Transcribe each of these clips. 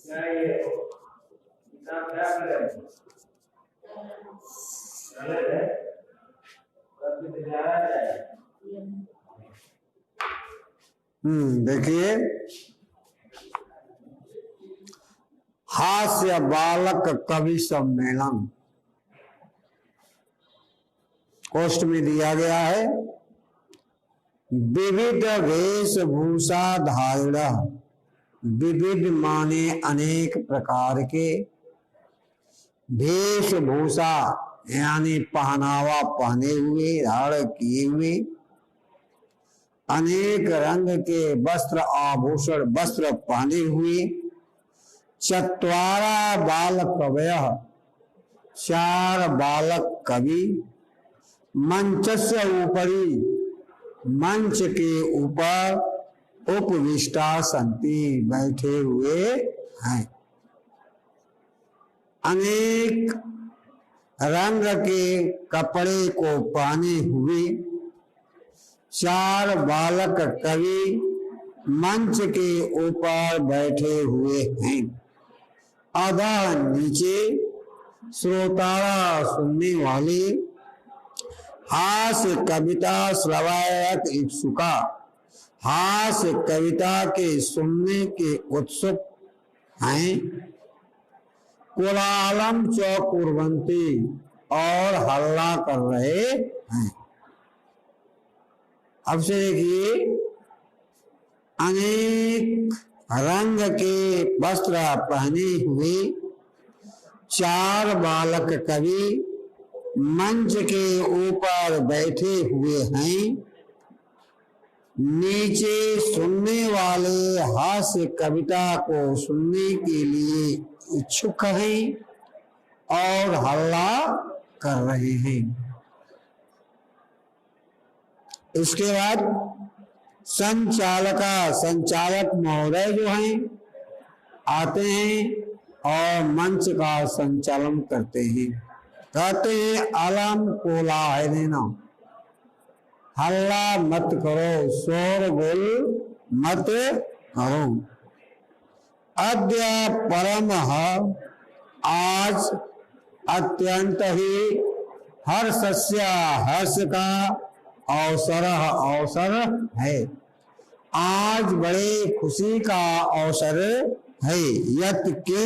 क्या ये किताब क्या कर रहे हैं? गलत है, कभी तो जा रहा है। देखिए, हास्य बालक कवि सम्मेलन कोष्ठ में दिया गया है। विविध वेशभूषा धारण, विविध माने अनेक प्रकार के, वेशभूषा यानी पहनावा पहने हुए, धारण किए हुए, अनेक रंग के वस्त्र आभूषण वस्त्र पहने हुए, चत्वारा बाल कवयः, चार बालक कवि, मंचस्य ऊपरी, मंच के ऊपर, उपविष्टा सन्ति, बैठे हुए हैं। अनेक रंग के कपड़े को पहने हुए चार बालक कवि मंच के ऊपर बैठे हुए हैं। अधः नीचे श्रोतारा सुनने वाले, हास्य कविता श्रवायक इच्छुका, हास्य कविता के सुनने के उत्सुक हैं। कोलाहलम च कुर्वन्ति, और हल्ला कर रहे हैं। अब से देखिए, अनेक रंग के वस्त्र पहने हुए चार बालक कवि मंच के ऊपर बैठे हुए हैं। नीचे सुनने वाले हास्य कविता को सुनने के लिए इच्छुक हैं और हल्ला कर रहे हैं। इसके बाद संचालक महोदय जो हैं आते हैं और मंच का संचालन करते हैं। कहते हैं अलम कोलाहलेन, हल्ला मत करो, शोरगुल मत करो। अद्य परमः, आज अत्यंत ही हर्षस्य, हर्ष का अवसर है। आज बड़े खुशी का अवसर है। यत् कि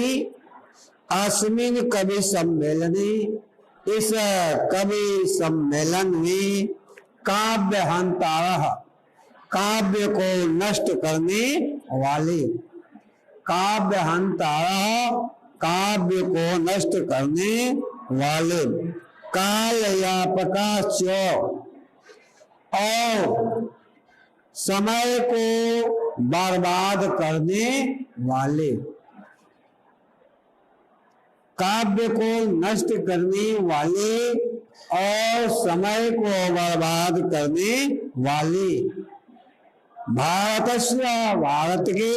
अस्मिन् कवि सम्मेलने, इस कवि सम्मेलन में काव्य हंतारः, काव्य को नष्ट करने वाले, काव्य हंतारः, काव्य को नष्ट करने वाले, काल यापकाश्च, और समय को बर्बाद करने वाले, काव्य को नष्ट करने वाले और समय को बर्बाद करने वाले, भारत के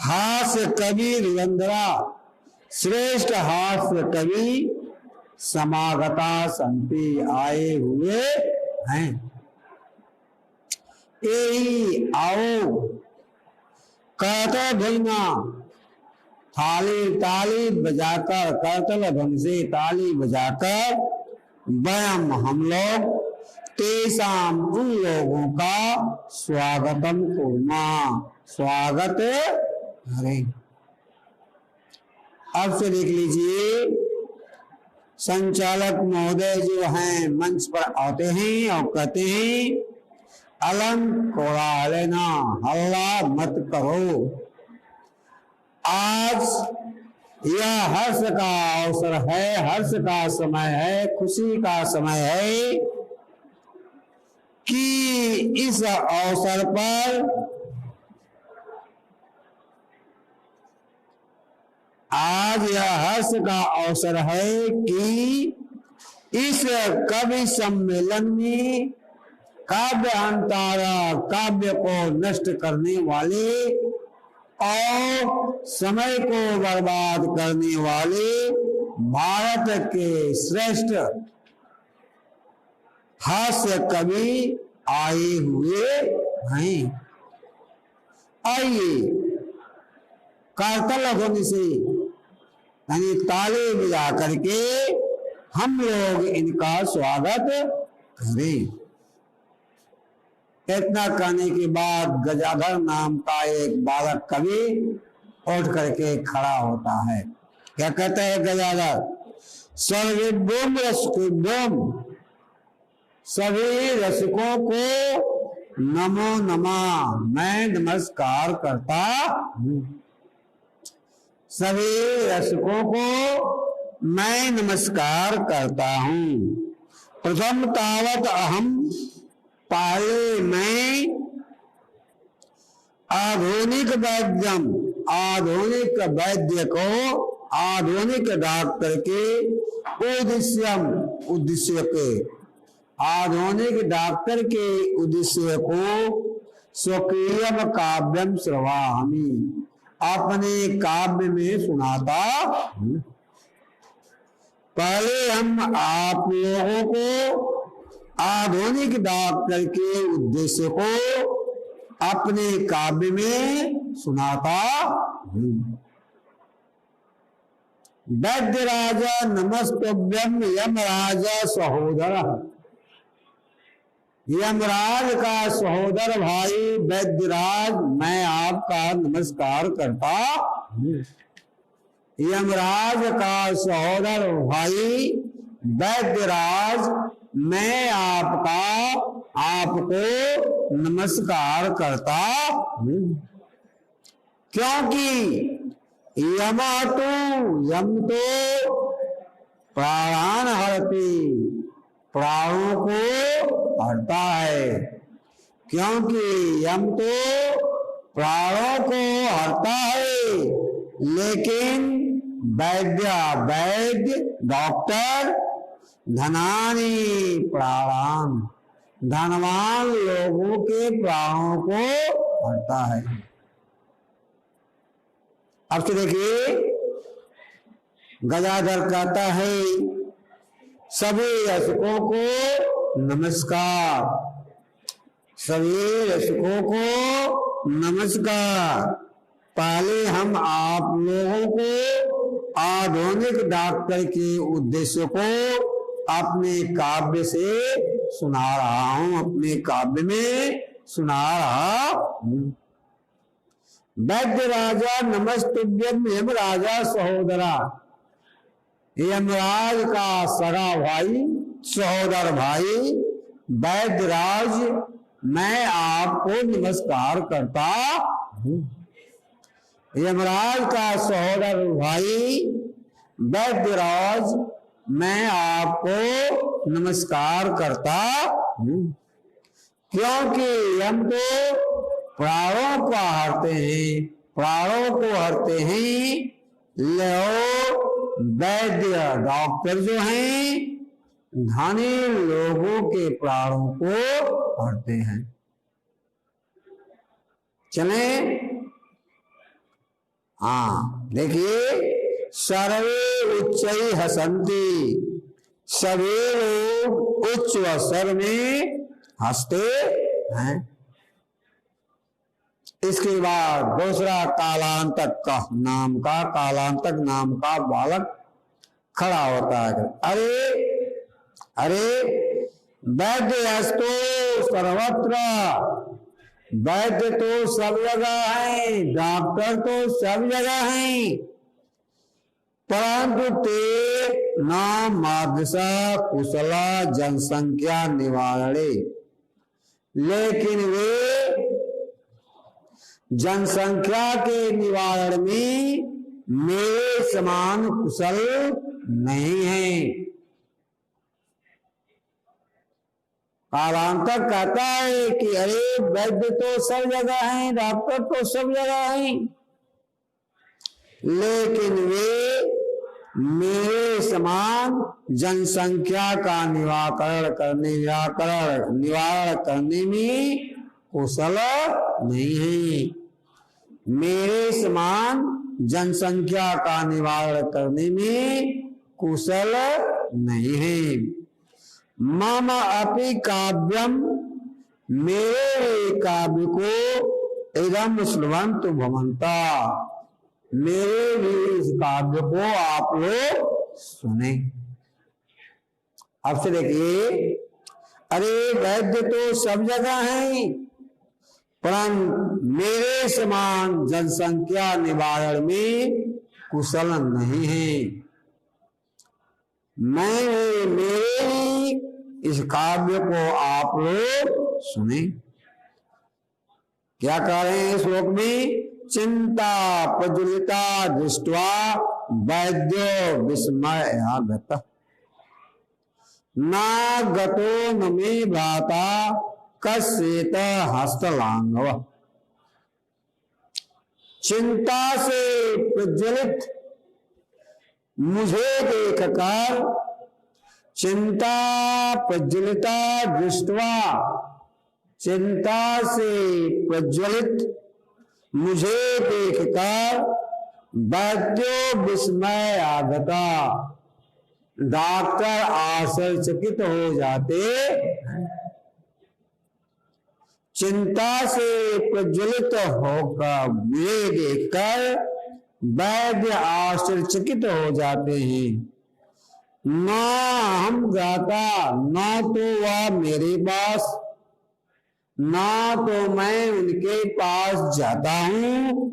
हास्य कवि रिवंद्रा, श्रेष्ठ हास्य कवि समागता सन्ति, आए हुए हैं। आओ कहते भैया, ताली बजाकर, करतल ध्वनि से ताली बजाकर, वयम हम लोग तेसाम उन लोगों का स्वागतम कुर्मा, स्वागत करें। अब से देख लीजिए, संचालक महोदय जो हैं मंच पर आते हैं और कहते हैं अलम कोलाहलेन, हल्ला मत करो। आज यह हर्ष का अवसर है, हर्ष का समय है, खुशी का समय है कि इस अवसर पर आज यह हर्ष का अवसर है कि इस कवि सम्मेलन में काव्य अंतारा, काव्य को नष्ट करने वाले और समय को बर्बाद करने वाले भारत के श्रेष्ठ हास्य कवि आए हुए हैं। आइए कारतल ध्वनि से यानी ताले बजा करके हम लोग इनका स्वागत करें। इतना कहने के बाद गजाधर नाम का एक बालक कवि उठ करके खड़ा होता है। क्या कहता है गजाधर? सर्वभौम रसकोभ्यम, सभी रसिकों को नमो नमः, मैं नमस्कार करता हूँ। सभी रसिकों को मैं नमस्कार करता हूँ। प्रथम तावत अहम, पहले मैं आधुनिक वैद्यम, आधुनिक वैद्य को, आधुनिक डॉक्टर के उद्देश्य के, आधुनिक डॉक्टर के उद्देश्य को स्वकीयम काव्यम श्रवामि, अपने काव्य में सुनाता हूं। पहले हम आप लोगों को आधुनिक डॉक्टर के उद्देश्य को अपने काव्य में सुनाता हूं। वैद्य राजा नमस्तभ्यम, यम राजा सहोदर, यमराज का सहोदर भाई वैद्यराज मैं आपका नमस्कार करता हूं। यमराज का सहोदर भाई वैद्यराज मैं आपको नमस्कार करता हूं। क्योंकि यम तो प्राण हरती, प्राणों को हरता है। क्योंकि यम तो प्राणों को हरता है, लेकिन वैद्य डॉक्टर धनानि प्राणान, धनवान लोगों के प्राणों को हरता है। अब तो देखिए गजाधर कहता है सभी रसिकों को नमस्कार, सभी रसिकों को नमस्कार। पहले हम आप लोगों को आधुनिक डॉक्टर के उद्देश्य को अपने काव्य से सुना रहा हूं, अपने काव्य में सुना रहा हूं। वैद्य राजा नमस्तुभ्यम, यम राजा सहोदरा, यमराज का सगा भाई सहोदर भाई वैद्यराज मैं आपको नमस्कार करता हूं। यमराज का सहोदर भाई वैद्यराज मैं आपको नमस्कार करता हूं। क्योंकि यम तो प्राणों को हरते हैं, प्राणों को हरते हैं। लो वैद्य डॉक्टर जो हैं धनी लोगों के प्राणों को हरते हैं। चले हाँ देखिए, सर्वे उच्च हसंती, सभी लोग उच्च स्वर में हंसते हैं। इसके बाद दूसरा कालांतक नाम का बालक खड़ा होता है। अरे वैद्यस्तु सर्वत्र, वैद्य तो सब जगह है, डॉक्टर तो सब जगह है, परंतु ते नाम मादसा कुशला जनसंख्या निवारणे, लेकिन वे जनसंख्या के निवारण में मेरे समान कुशल नहीं है। कालांतक कहता है कि अरे वैद्य तो सब जगह है, डॉक्टर तो सब जगह है, लेकिन वे मेरे समान जनसंख्या का निवारण करने में कुशल नहीं है। मेरे समान जनसंख्या का निवारण करने में कुशल नहीं है। मम अपि काव्यम, मेरे काव्य को इदम श्रुवन्तु भवन्ता, मेरे भी इस काव्य को आप लोग सुने। अब से देखिए, अरे वैद्य तो सब जगह है, परंतु मेरे समान जनसंख्या निवारण में कुशल नहीं है। मैं मेरे इस काव्य को आप लोग सुने। क्या कह रहे हैं श्लोक में? चिंता प्रज्वलिता दृष्ट्वा वैद्यो विस्मय आगत, ना गतो न मे भ्राता कस्येत हस्तलांघव। चिंता से प्रज्वलित मुझे देखकर, चिंता प्रज्वलिता दृष्ट्वा, चिंता से प्रज्वलित मुझे देखकर वैद्यो विस्मय आगता, डॉक्टर आश्चर्यचकित हो जाते। चिंता से प्रज्वलित होकर मुझे देखकर वैद्य आश्चर्यचकित हो जाते हैं। ना हम जाता, ना तो वह मेरे पास, ना तो मैं उनके पास जाता हूं,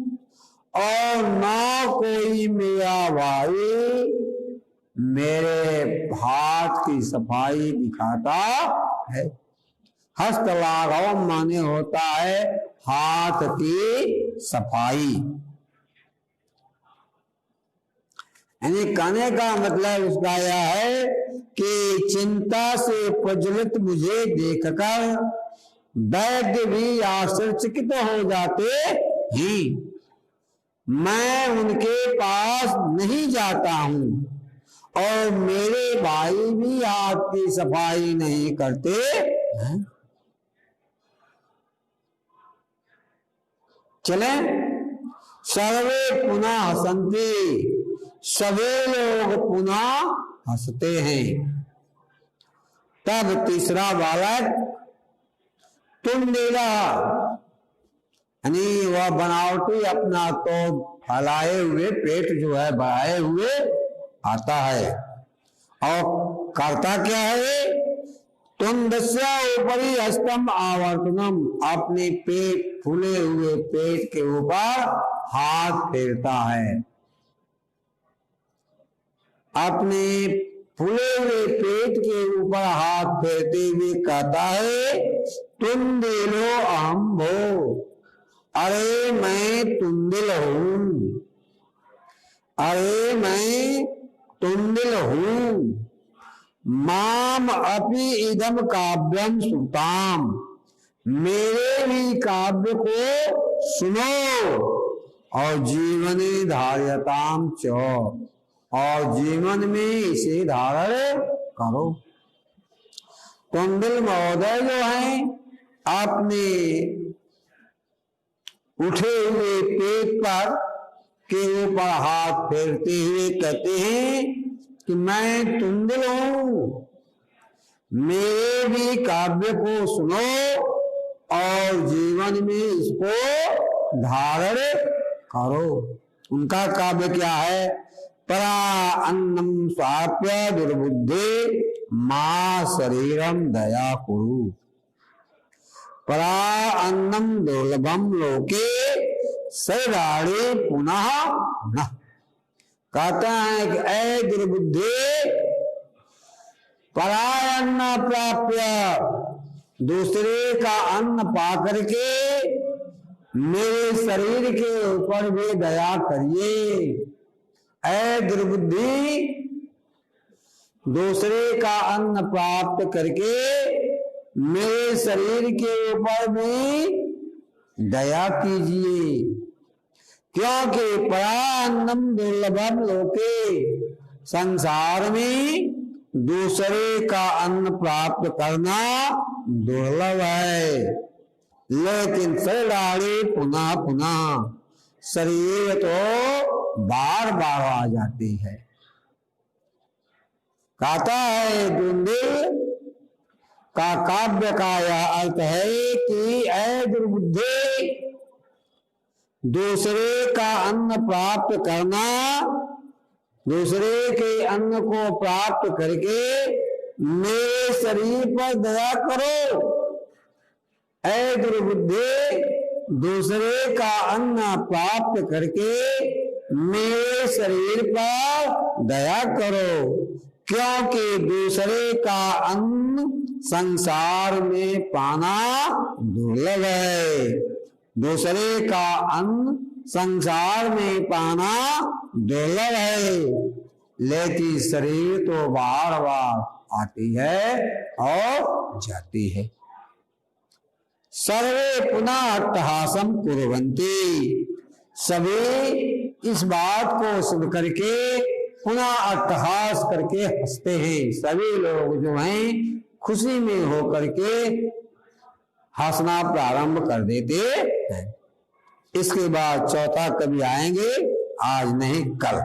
और ना कोई मेरा भाई मेरे हाथ की सफाई दिखाता है। हस्तलाघव माने होता है हाथ की सफाई। यानी कहने का मतलब उसका यह है कि चिंता से प्रज्वलित मुझे देखकर वैद्य भी आश्चर्यचकित हो जाते हैं। मैं उनके पास नहीं जाता हूं, और मेरे भाई भी हाथ की सफाई नहीं करते हैं। चले, सर्वे पुनः हसन्ति, सभी लोग पुनः हंसते हैं। तब तीसरा बालक तुंदिला, यानी वह बनावटी अपना तो फैलाए हुए पेट जो है बढ़ाए हुए आता है, और करता क्या है? तुंदस्या ऊपरी हस्तम आवर्तनम, अपने पेट फूले हुए पेट के ऊपर हाथ फेरता है। अपने फूले हुए पेट के ऊपर हाथ फेरते हुए कहता है, तुंदिलो अहम भो, अरे मैं तुंदिल हूं, अरे मैं तुंदिल हूं। माम अपि इदम काव्यम श्रुताम, मेरे भी काव्य को सुनो, और जीवने धार्यताम च, और जीवन में इसे धारण करो। तुंदिल महोदय जो है अपने उठे हुए पेट पर के ऊपर हाथ फेरते हुए कहते हैं कि मैं तुंदिल हूं, मेरे भी काव्य को सुनो, और जीवन में इसको धारण करो। उनका काव्य क्या है? परा अन्नम स्वाप्य दुर्बुद्धे मां शरीरम दया कुरु, परा अन्नम दुर्लभम लोके शरीराणि पुनः न। कहता है कि ऐ दुर्बुद्धे, पराय अन्न प्राप्य, दूसरे का अन्न पा करके मेरे शरीर के ऊपर भी दया करिए। ऐ दुर्बुद्धि, दूसरे का अन्न प्राप्त करके मेरे शरीर के ऊपर भी दया कीजिए, क्योंकि परा अन्नम दुर्लभम लोके, संसार में दूसरे का अन्न प्राप्त करना दुर्लभ है, लेकिन शरीराणि पुनः पुनः, शरीर तो बार बार आ जाती है। कहता है दुंदिल, का काव्य का यह अर्थ है कि ऐ दुर्बुद्धे, दूसरे का अन्न प्राप्त करना, दूसरे के अन्न को प्राप्त करके मेरे शरीर पर दया करो। ऐ दुर्बुद्धे, दूसरे का अन्न प्राप्त करके मेरे शरीर पर दया करो, क्योंकि दूसरे का अन्न संसार में पाना दुर्लभ है। दूसरे का अन्न संसार में पाना दुर्लभ है, लेकिन शरीर तो बार बार आती है और जाती है। सर्वे पुनः अट्टहासम कुर्वन्ति, सभी इस बात को सुन करके पुनः अट्टहास करके हंसते हैं। सभी लोग जो हैं खुशी में होकर के हंसना प्रारंभ कर देते हैं। इसके बाद चौथा कभी आएंगे, आज नहीं कल।